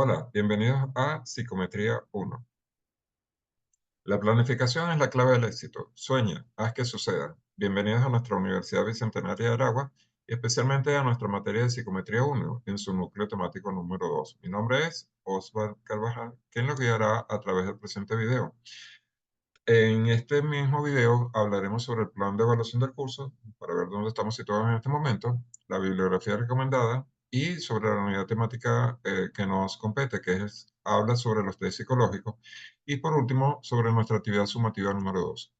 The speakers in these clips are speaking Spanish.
Hola, bienvenidos a Psicometría 1. La planificación es la clave del éxito. Sueña, haz que suceda. Bienvenidos a nuestra Universidad Bicentenaria de Aragua y especialmente a nuestra materia de Psicometría 1 en su núcleo temático número 2. Mi nombre es Osvaldo Carvajal, quien lo guiará a través del presente video. En este mismo video hablaremos sobre el plan de evaluación del curso para ver dónde estamos situados en este momento, la bibliografía recomendada y sobre la unidad temática que nos compete, habla sobre los test psicológicos y por último sobre nuestra actividad sumativa número 2.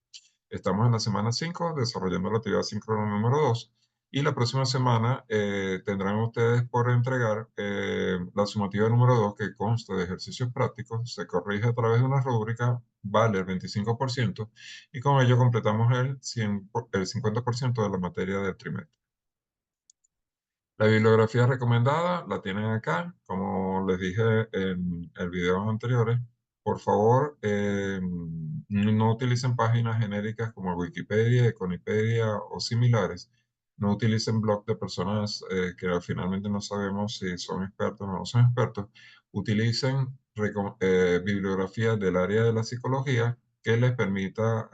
Estamos en la semana 5 desarrollando la actividad síncrona número 2 y la próxima semana tendrán ustedes por entregar la sumativa número 2 que consta de ejercicios prácticos, se corrige a través de una rúbrica, vale el 25% y con ello completamos el 50% de la materia del trimestre. La bibliografía recomendada la tienen acá, como les dije en el video anteriores. Por favor, no utilicen páginas genéricas como Wikipedia, Econipedia o similares. No utilicen blogs de personas que finalmente no sabemos si son expertos o no son expertos. Utilicen bibliografía del área de la psicología que les permita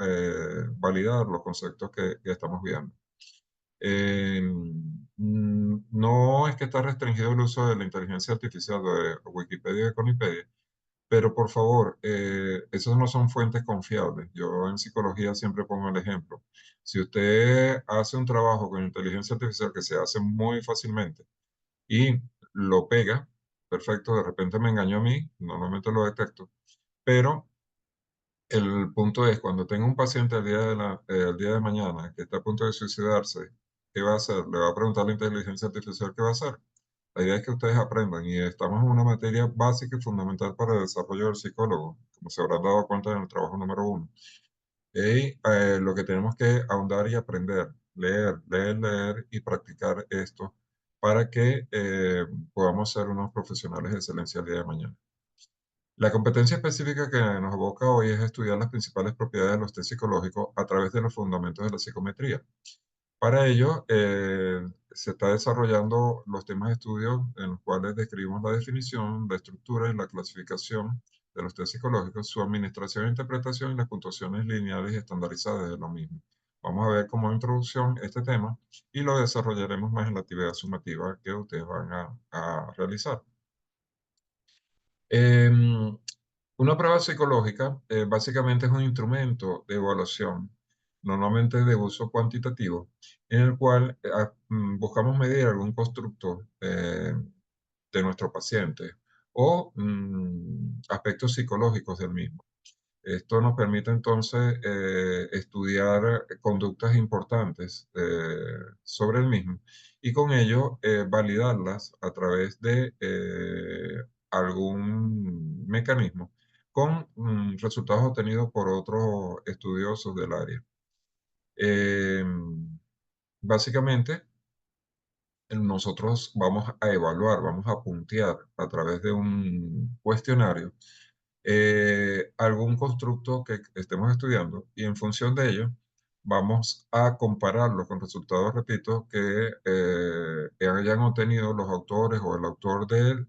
validar los conceptos que estamos viendo. Eh, no es que está restringido el uso de la inteligencia artificial de Wikipedia y Conipedia, pero por favor, esos no son fuentes confiables. Yo en psicología siempre pongo el ejemplo. Si usted hace un trabajo con inteligencia artificial que se hace muy fácilmente y lo pega, perfecto, de repente me engañó a mí, normalmente lo detecto, pero el punto es, cuando tenga un paciente el día de mañana que está a punto de suicidarse, ¿qué va a hacer? Le va a preguntar a la inteligencia artificial qué va a hacer. La idea es que ustedes aprendan y estamos en una materia básica y fundamental para el desarrollo del psicólogo, como se habrán dado cuenta en el trabajo número 1. Y lo que tenemos que ahondar y aprender, leer, leer, leer y practicar esto para que podamos ser unos profesionales de excelencia el día de mañana. La competencia específica que nos aboca hoy es estudiar las principales propiedades de los test psicológicos a través de los fundamentos de la psicometría. Para ello, se está desarrollando los temas de estudio en los cuales describimos la definición, la estructura y la clasificación de los test psicológicos, su administración e interpretación y las puntuaciones lineales y estandarizadas de lo mismo. Vamos a ver como introducción este tema y lo desarrollaremos más en la actividad sumativa que ustedes van a realizar. Una prueba psicológica básicamente es un instrumento de evaluación, normalmente de uso cuantitativo, en el cual buscamos medir algún constructo de nuestro paciente o aspectos psicológicos del mismo. Esto nos permite entonces estudiar conductas importantes sobre el mismo y con ello validarlas a través de algún mecanismo con resultados obtenidos por otros estudiosos del área. Eh, Básicamente, nosotros vamos a evaluar, vamos a puntear a través de un cuestionario algún constructo que estemos estudiando y en función de ello vamos a compararlo con resultados, repito, que hayan obtenido los autores o el autor del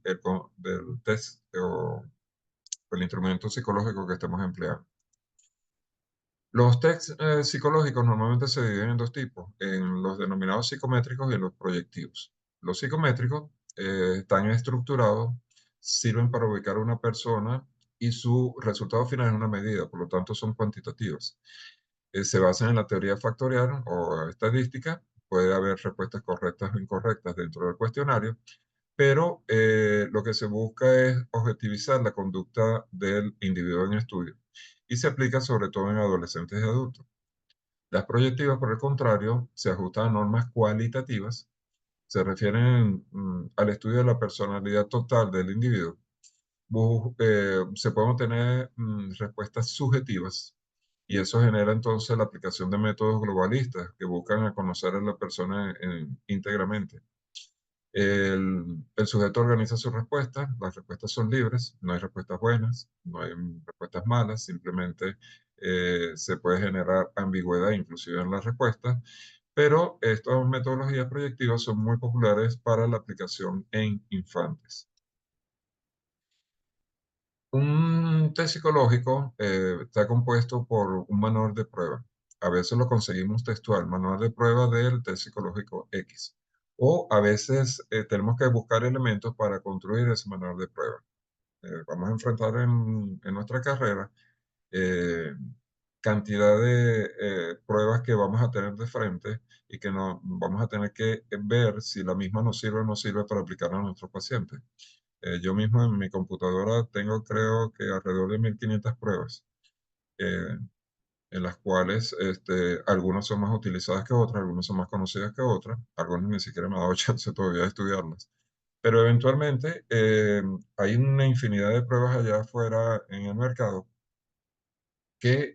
test o el instrumento psicológico que estemos empleando. Los tests psicológicos normalmente se dividen en dos tipos, en los denominados psicométricos y en los proyectivos. Los psicométricos están estructurados, sirven para ubicar a una persona y su resultado final es una medida, por lo tanto son cuantitativos. Se basan en la teoría factorial o estadística, puede haber respuestas correctas o incorrectas dentro del cuestionario, pero lo que se busca es objetivizar la conducta del individuo en estudio y se aplica sobre todo en adolescentes y adultos. Las proyectivas, por el contrario, se ajustan a normas cualitativas, se refieren al estudio de la personalidad total del individuo. Se pueden obtener respuestas subjetivas y eso genera entonces la aplicación de métodos globalistas que buscan a conocer a la persona íntegramente. El sujeto organiza sus respuestas, las respuestas son libres, no hay respuestas buenas, no hay respuestas malas, simplemente se puede generar ambigüedad inclusive en las respuestas, pero estas metodologías proyectivas son muy populares para la aplicación en infantes. Un test psicológico está compuesto por un manual de prueba. A veces lo conseguimos textual, manual de prueba del test psicológico X. O a veces tenemos que buscar elementos para construir ese manual de prueba. Vamos a enfrentar en nuestra carrera eh, cantidad de pruebas que vamos a tener de frente y que no, vamos a tener que ver si la misma nos sirve o no sirve para aplicar a nuestros pacientes. Yo mismo en mi computadora tengo creo que alrededor de 1500 pruebas, eh, en las cuales algunas son más utilizadas que otras, algunas son más conocidas que otras, algunas ni siquiera me ha dado chance todavía de estudiarlas. Pero eventualmente hay una infinidad de pruebas allá afuera en el mercado que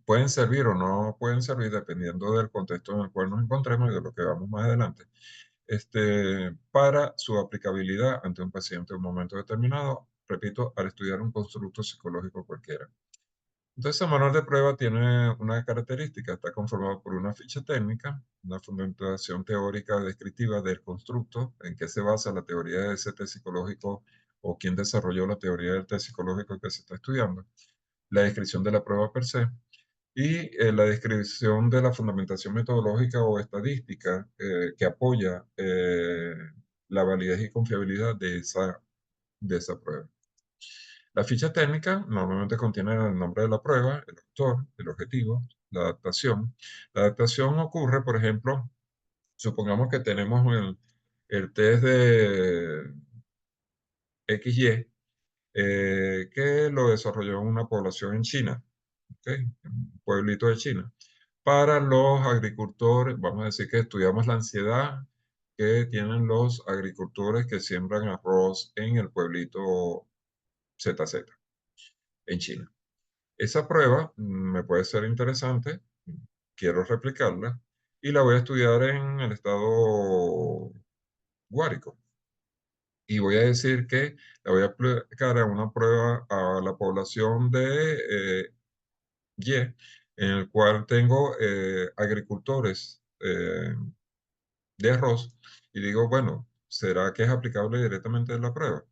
pueden servir o no pueden servir dependiendo del contexto en el cual nos encontremos y de lo que vamos más adelante, para su aplicabilidad ante un paciente en un momento determinado, repito, al estudiar un constructo psicológico cualquiera. Entonces, el manual de prueba tiene una característica, está conformado por una ficha técnica, una fundamentación teórica descriptiva del constructo, en qué se basa la teoría de ese test psicológico o quién desarrolló la teoría del test psicológico que se está estudiando, la descripción de la prueba per se y la descripción de la fundamentación metodológica o estadística que apoya la validez y confiabilidad de esa prueba. La ficha técnica normalmente contiene el nombre de la prueba, el autor, el objetivo, la adaptación. La adaptación ocurre, por ejemplo, supongamos que tenemos el test de XY, que lo desarrolló una población en China, ¿ok? Un pueblito de China. Para los agricultores, vamos a decir que estudiamos la ansiedad que tienen los agricultores que siembran arroz en el pueblito ZZ, en China. Esa prueba me puede ser interesante, quiero replicarla y la voy a estudiar en el estado Guárico. Y voy a decir que la voy a aplicar a una prueba a la población de Y, en el cual tengo agricultores de arroz y digo, bueno, ¿será que es aplicable directamente en la prueba?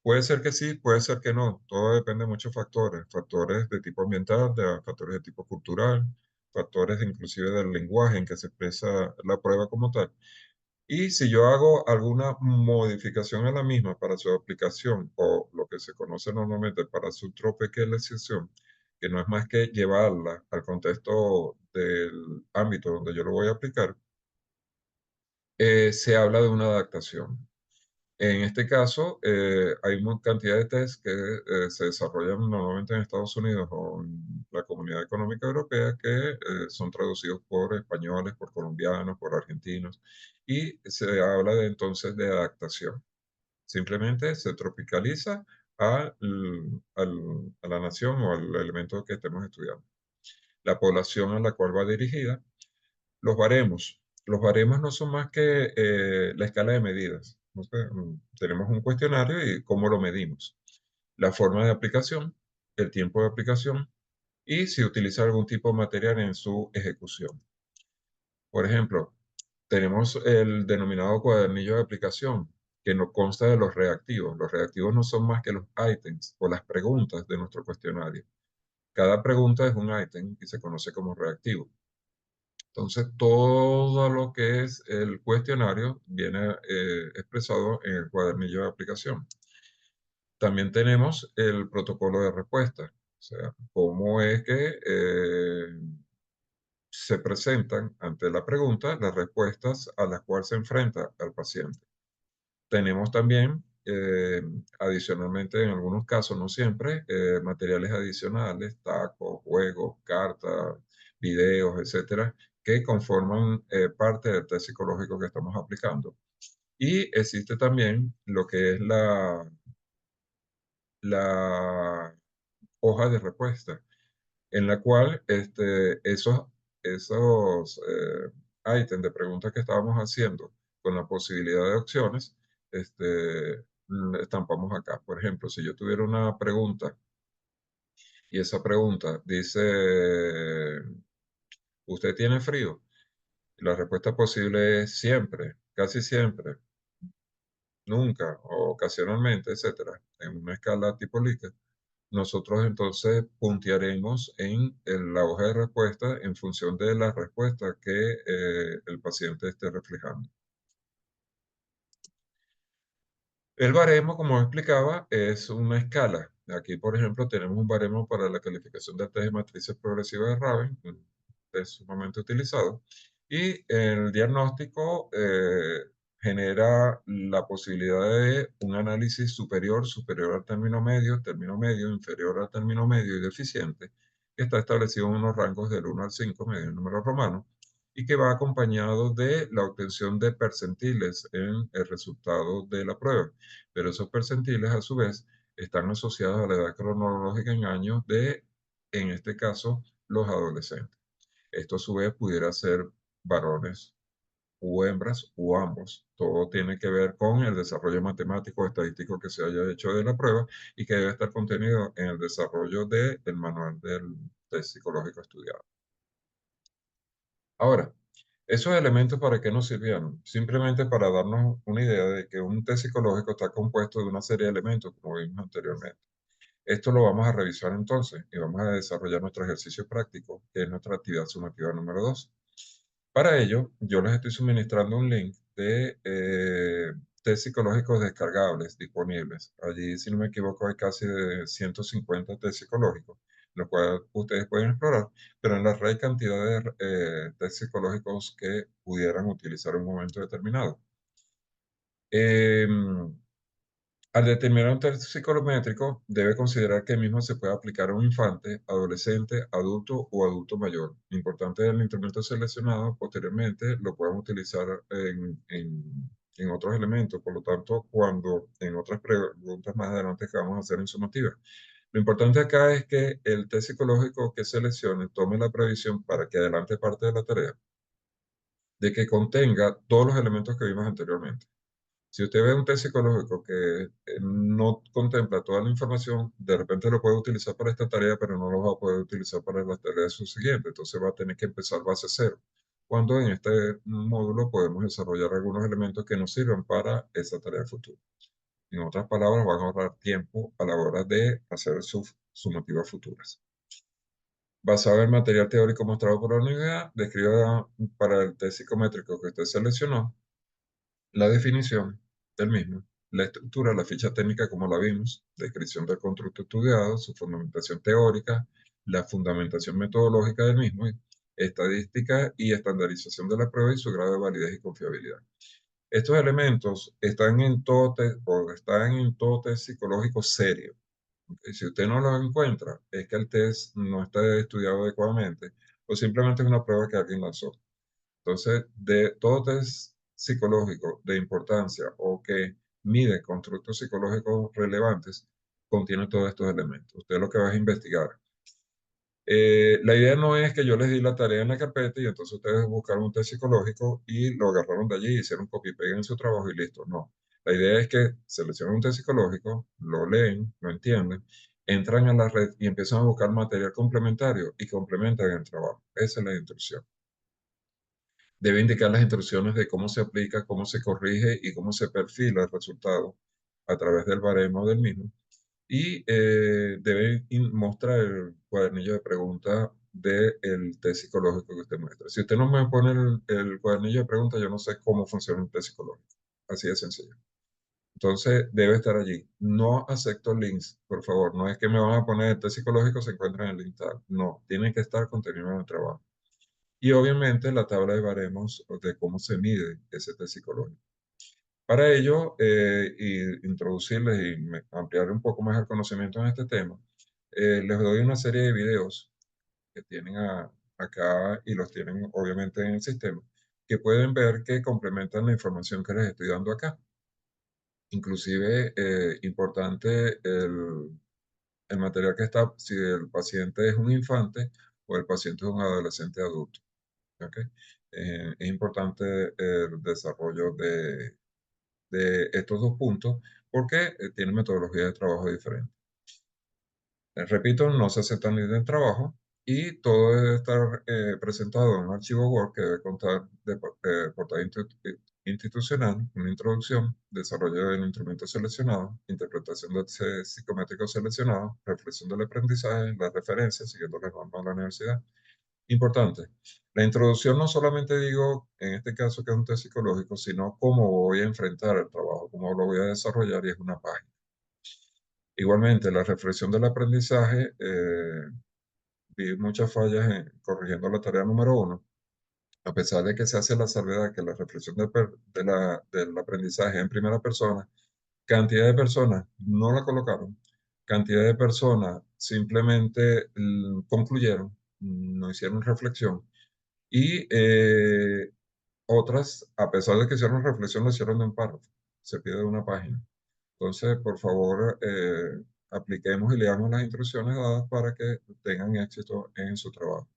Puede ser que sí, puede ser que no. Todo depende de muchos factores. Factores de tipo ambiental, factores de tipo cultural, factores inclusive del lenguaje en que se expresa la prueba como tal. Y si yo hago alguna modificación a la misma para su aplicación o lo que se conoce normalmente para su tropicalización, que no es más que llevarla al contexto del ámbito donde yo lo voy a aplicar, se habla de una adaptación. En este caso, hay una cantidad de test que se desarrollan normalmente en Estados Unidos o en la Comunidad Económica Europea que son traducidos por españoles, por colombianos, por argentinos y se habla de, entonces de adaptación. Simplemente se tropicaliza a la nación o al elemento que estemos estudiando. La población a la cual va dirigida, los baremos. Los baremos no son más que la escala de medidas. ¿No? Tenemos un cuestionario y cómo lo medimos. La forma de aplicación, el tiempo de aplicación y si utiliza algún tipo de material en su ejecución. Por ejemplo, tenemos el denominado cuadernillo de aplicación, que no consta de los reactivos. Los reactivos no son más que los ítems o las preguntas de nuestro cuestionario. Cada pregunta es un ítem y se conoce como reactivo. Entonces, todo lo que es el cuestionario viene expresado en el cuadernillo de aplicación. También tenemos el protocolo de respuesta, o sea, cómo es que se presentan ante la pregunta las respuestas a las cuales se enfrenta al paciente. Tenemos también, adicionalmente, en algunos casos, no siempre, materiales adicionales, tacos, juegos, cartas, videos, etcétera, que conforman parte del test psicológico que estamos aplicando. Y existe también lo que es la hoja de respuesta, en la cual esos ítems de preguntas que estábamos haciendo con la posibilidad de opciones, estampamos acá. Por ejemplo, si yo tuviera una pregunta y esa pregunta dice, ¿usted tiene frío? La respuesta posible es siempre, casi siempre, nunca o ocasionalmente, etcétera, en una escala tipo Likert, nosotros entonces puntearemos en la hoja de respuesta en función de la respuesta que el paciente esté reflejando. El baremo, como explicaba, es una escala. Aquí, por ejemplo, tenemos un baremo para la calificación de test de matrices progresivas de Raven, un test sumamente utilizado. Y el diagnóstico genera la posibilidad de un análisis superior, superior al término medio, inferior al término medio y deficiente, que está establecido en unos rangos del 1 al 5, medio número romano, y que va acompañado de la obtención de percentiles en el resultado de la prueba, pero esos percentiles a su vez están asociados a la edad cronológica en años de, en este caso, los adolescentes. Esto a su vez pudiera ser varones u hembras u ambos. Todo tiene que ver con el desarrollo matemático o estadístico que se haya hecho de la prueba y que debe estar contenido en el desarrollo del manual del test psicológico estudiado. Ahora, esos elementos para qué nos sirvieron? Simplemente para darnos una idea de que un test psicológico está compuesto de una serie de elementos, como vimos anteriormente. Esto lo vamos a revisar entonces y vamos a desarrollar nuestro ejercicio práctico, que es nuestra actividad sumativa número 2. Para ello, yo les estoy suministrando un link de test psicológicos descargables disponibles. Allí, si no me equivoco, hay casi de 150 test psicológicos, los cuales ustedes pueden explorar, pero en la red hay cantidad de test psicológicos que pudieran utilizar en un momento determinado. Em, Al determinar un test psicométrico, debe considerar que el mismo se puede aplicar a un infante, adolescente, adulto o adulto mayor. Lo importante del instrumento seleccionado, posteriormente lo podemos utilizar en otros elementos. Por lo tanto, cuando en otras preguntas más adelante que vamos a hacer en sumativa. Lo importante acá es que el test psicológico que seleccione tome la previsión para que adelante parte de la tarea de que contenga todos los elementos que vimos anteriormente. Si usted ve un test psicológico que no contempla toda la información, de repente lo puede utilizar para esta tarea, pero no lo va a poder utilizar para las tareas subsiguientes. Entonces va a tener que empezar base cero. Cuando en este módulo podemos desarrollar algunos elementos que nos sirvan para esa tarea futura. En otras palabras, van a ahorrar tiempo a la hora de hacer sus sumativas futuras. Basado en el material teórico mostrado por la unidad, describa para el test psicométrico que usted seleccionó la definición del mismo, la estructura, la ficha técnica como la vimos, descripción del constructo estudiado, su fundamentación teórica, la fundamentación metodológica del mismo, estadística y estandarización de la prueba y su grado de validez y confiabilidad. Estos elementos están en todo test psicológico serio. ¿Okay? Si usted no los encuentra, es que el test no está estudiado adecuadamente o simplemente es una prueba que alguien lanzó. Entonces, de todo test psicológico de importancia o que mide constructos psicológicos relevantes, contiene todos estos elementos. Usted lo que va a investigar. La idea no es que yo les di la tarea en la carpeta y entonces ustedes buscaron un test psicológico y lo agarraron de allí, hicieron copy-paste en su trabajo y listo. No. La idea es que seleccionen un test psicológico, lo leen, lo entienden, entran a la red y empiezan a buscar material complementario y complementan el trabajo. Esa es la instrucción. Debe indicar las instrucciones de cómo se aplica, cómo se corrige y cómo se perfila el resultado a través del baremo del mismo. Y debe mostrar el cuadernillo de preguntas del test psicológico que usted muestra. Si usted no me pone el cuadernillo de preguntas, yo no sé cómo funciona un test psicológico. Así de sencillo. Entonces, debe estar allí. No acepto links, por favor. No es que me van a poner el test psicológico, se encuentra en el link tal. No, tiene que estar contenido en el trabajo. Y obviamente la tabla de baremos de cómo se mide ese test psicológico. Para ello, introducirles y ampliar un poco más el conocimiento en este tema, les doy una serie de videos que tienen acá y los tienen obviamente en el sistema, que pueden ver que complementan la información que les estoy dando acá. Inclusive, importante el material que está, si el paciente es un infante o el paciente es un adolescente adulto. ¿Okay? Es importante el desarrollo de estos dos puntos porque tienen metodologías de trabajo diferentes. Repito, no se aceptan ni de trabajo y todo debe estar presentado en un archivo Word que debe contar de portada institucional, una introducción, desarrollo del instrumento seleccionado, interpretación del psicométrico seleccionado, reflexión del aprendizaje, las referencias, siguiendo las normas de la universidad. Importante. La introducción no solamente digo, en este caso, que es un test psicológico, sino cómo voy a enfrentar el trabajo, cómo lo voy a desarrollar y es una página. Igualmente, la reflexión del aprendizaje, vi muchas fallas corrigiendo la tarea número uno, a pesar de que se hace la salvedad que la reflexión del aprendizaje en primera persona, cantidad de personas no la colocaron, cantidad de personas simplemente concluyeron, no hicieron reflexión, y otras, a pesar de que hicieron reflexión, lo hicieron de un párrafo, se pide de una página. Entonces, por favor, apliquemos y leamos las instrucciones dadas para que tengan éxito en su trabajo.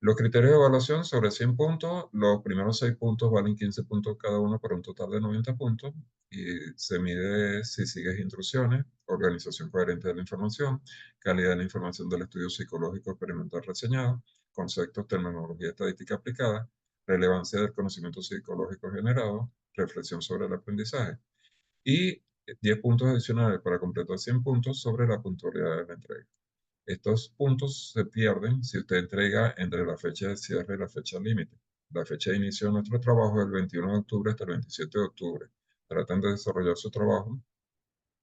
Los criterios de evaluación sobre 100 puntos, los primeros 6 puntos valen 15 puntos cada uno para un total de 90 puntos y se mide si sigues instrucciones, organización coherente de la información, calidad de la información del estudio psicológico experimental reseñado, conceptos, terminología estadística aplicada, relevancia del conocimiento psicológico generado, reflexión sobre el aprendizaje y 10 puntos adicionales para completar 100 puntos sobre la puntualidad de la entrega. Estos puntos se pierden si usted entrega entre la fecha de cierre y la fecha límite. La fecha de inicio de nuestro trabajo es el 21 de octubre hasta el 27 de octubre. Traten de desarrollar su trabajo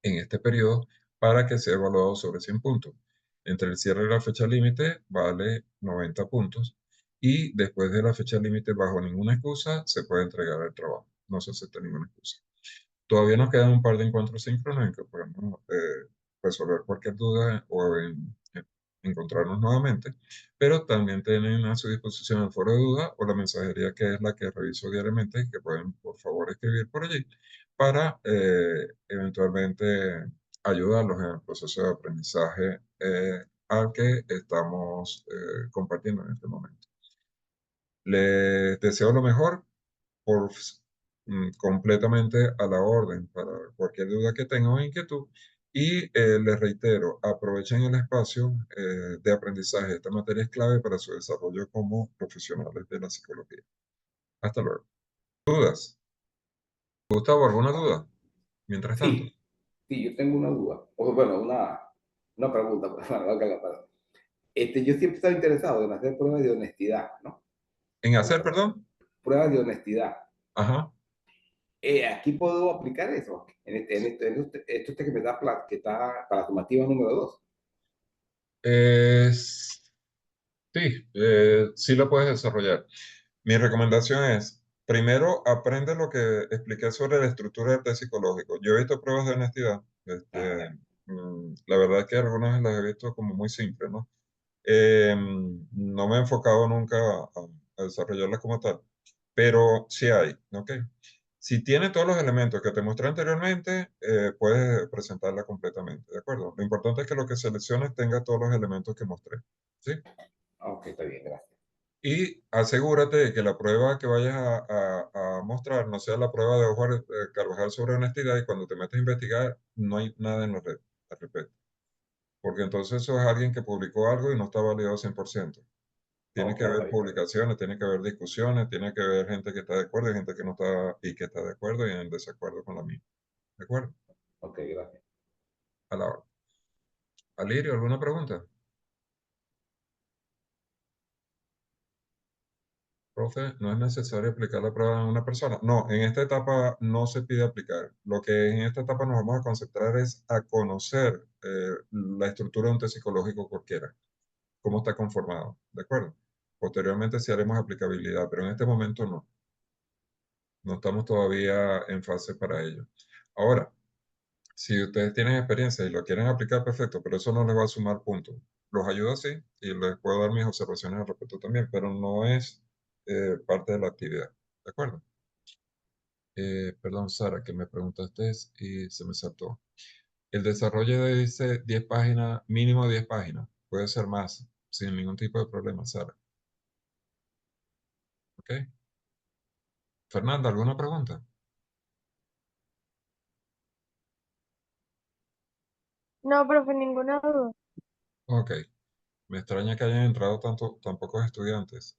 en este periodo para que sea evaluado sobre 100 puntos. Entre el cierre y la fecha límite vale 90 puntos y después de la fecha límite, bajo ninguna excusa, se puede entregar el trabajo. No se acepta ninguna excusa. Todavía nos quedan un par de encuentros síncronos en que podemos resolver cualquier duda o encontrarnos nuevamente, pero también tienen a su disposición el foro de duda o la mensajería que es la que reviso diariamente y que pueden por favor escribir por allí para eventualmente ayudarlos en el proceso de aprendizaje al que estamos compartiendo en este momento. Les deseo lo mejor por completamente a la orden para cualquier duda que tengan o inquietud. Y les reitero, aprovechen el espacio de aprendizaje. Esta materia es clave para su desarrollo como profesionales de la psicología. Hasta luego. ¿Dudas? Gustavo, ¿alguna duda? Mientras tanto. Sí, sí, yo tengo una duda, o bueno, una pregunta, pues, para valga la palabra. Yo siempre he estado interesado en hacer pruebas de honestidad, ¿no? ¿En Como hacer, perdón? pruebas de honestidad. Ajá. Aquí puedo aplicar eso, esto usted que me da, que está para la sumativa número 2. Sí, sí lo puedes desarrollar. Mi recomendación es, primero, aprende lo que expliqué sobre la estructura del test psicológico. Yo he visto pruebas de honestidad. Ah, ya. La verdad es que algunas las he visto como muy simples, ¿no? No me he enfocado nunca a desarrollarlas como tal, pero sí hay, ¿ok? Si tiene todos los elementos que te mostré anteriormente, puedes presentarla completamente, ¿de acuerdo? Lo importante es que lo que selecciones tenga todos los elementos que mostré, ¿sí? Ok, está bien, gracias. Y asegúrate de que la prueba que vayas a mostrar no sea la prueba de Oswald Carvajal sobre honestidad y cuando te metes a investigar no hay nada en la red al respecto. Porque entonces eso es alguien que publicó algo y no está validado 100%. Tiene Ok, que está haber bien. publicaciones, tiene que haber discusiones, tiene que haber gente que está de acuerdo y gente que no está y que está de acuerdo y en desacuerdo con la misma. ¿De acuerdo? Ok, gracias. A la hora. Alirio, ¿alguna pregunta? Profe, no es necesario aplicar la prueba en una persona. No, en esta etapa no se pide aplicar. Lo que en esta etapa nos vamos a concentrar es a conocer la estructura de un test psicológico cualquiera, cómo está conformado, ¿de acuerdo? Posteriormente sí haremos aplicabilidad, pero en este momento no. No estamos todavía en fase para ello. Ahora, si ustedes tienen experiencia y lo quieren aplicar, perfecto, pero eso no les va a sumar puntos. Los ayuda sí y les puedo dar mis observaciones al respecto también, pero no es parte de la actividad. ¿De acuerdo? Perdón, Sara, que me preguntaste y se me saltó. El desarrollo dice 10 páginas, mínimo 10 páginas. Puede ser más, sin ningún tipo de problema, Sara. ¿Ok? Fernanda, ¿alguna pregunta? No, profe, ninguna duda. Ok. Me extraña que hayan entrado tan pocos estudiantes.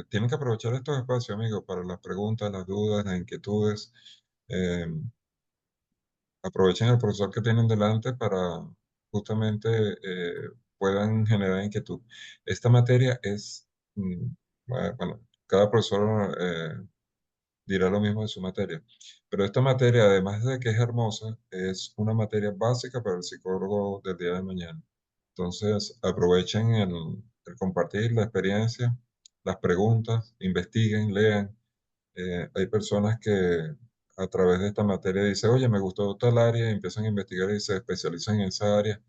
Tienen que aprovechar estos espacios, amigos, para las preguntas, las dudas, las inquietudes. Eh, Aprovechen el profesor que tienen delante para justamente puedan generar inquietud. Esta materia es, mm, bueno, cada profesor dirá lo mismo de su materia, pero esta materia, además de que es hermosa, es una materia básica para el psicólogo del día de mañana. Entonces, aprovechen el compartir la experiencia, las preguntas, investiguen, lean. Hay personas que a través de esta materia dicen, oye, me gustó tal área, y empiezan a investigar y se especializan en esa área.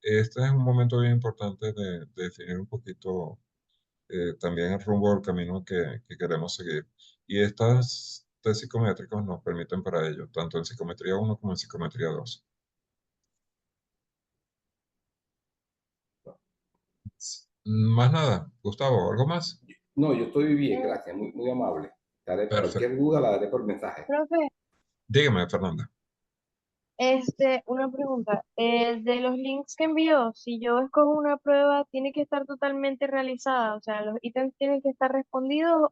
Este es un momento bien importante de definir un poquito también el rumbo del camino que queremos seguir. Y estas test psicométricos nos permiten para ello, tanto en psicometría uno como en psicometría 2. Más nada, Gustavo, ¿algo más? No, yo estoy bien, gracias, muy, muy amable. Perfecto. Cualquier duda la daré por mensaje. Profe, Dígame, Fernanda. una pregunta. De los links que envió, si yo escojo una prueba, ¿tiene que estar totalmente realizada? O sea, ¿los ítems tienen que estar respondidos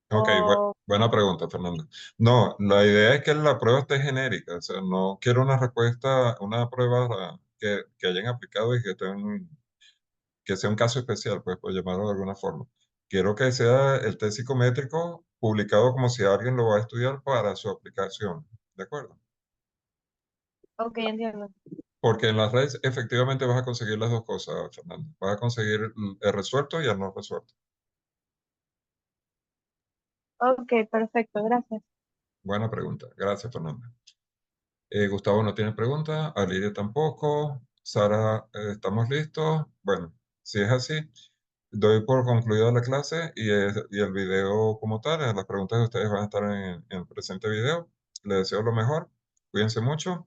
Ok, o buena pregunta, Fernanda. No, la idea es que la prueba esté genérica, o sea, no quiero una respuesta, una prueba que hayan aplicado y que sea un caso especial, pues, por llamarlo de alguna forma. Quiero que sea el test psicométrico publicado como si alguien lo va a estudiar para su aplicación, ¿de acuerdo? ok, entiendo. Porque en las redes efectivamente vas a conseguir las dos cosas, Fernanda. Vas a conseguir el resuelto y el no resuelto. Ok, perfecto, gracias. Buena pregunta. Gracias, Fernanda. Gustavo no tiene pregunta, Aliria tampoco, Sara, ¿estamos listos? Bueno, si es así, doy por concluida la clase y el video como tal. Las preguntas de ustedes van a estar en el presente video. Les deseo lo mejor, cuídense mucho